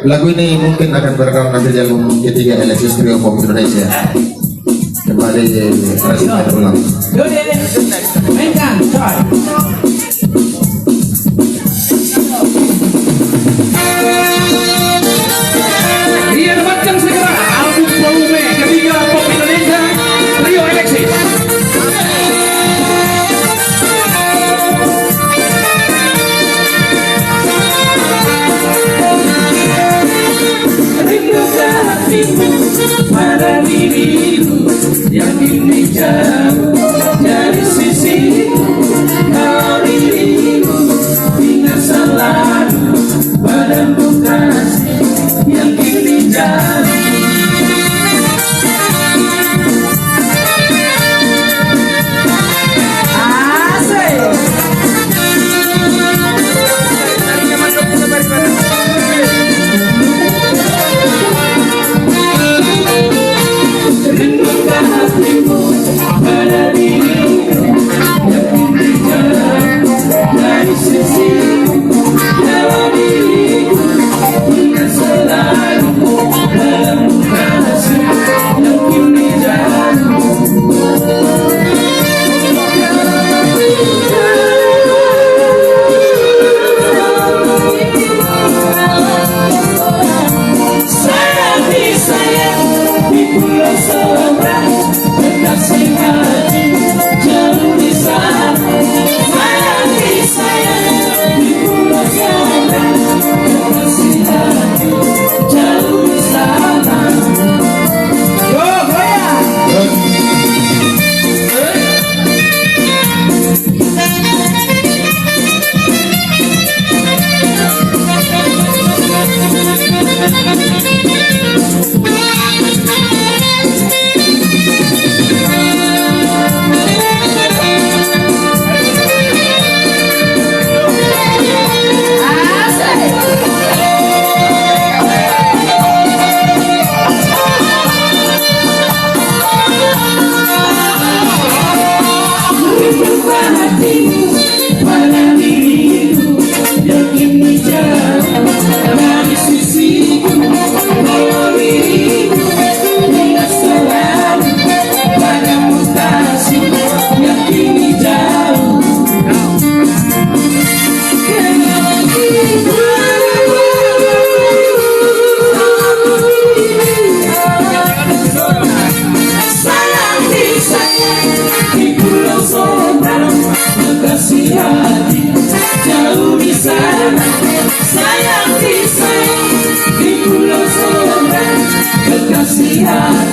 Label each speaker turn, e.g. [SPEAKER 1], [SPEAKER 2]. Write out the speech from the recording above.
[SPEAKER 1] Lagu ini mungkin akan berekam nanti di album ketiga Alexis Trio Pop Indonesia. Kembali rasikan ulang.
[SPEAKER 2] Mainkan, coy. Dia dapatkan segera album volume ketiga Pop Indonesia Trio Alexis. Pada dirimu yang kini jauh dari sisimu, kalau dirimu ingat selalu padamu kasih yang kini jauh. Jauh di sana, sayang di pulau Sombra, kekasih hati.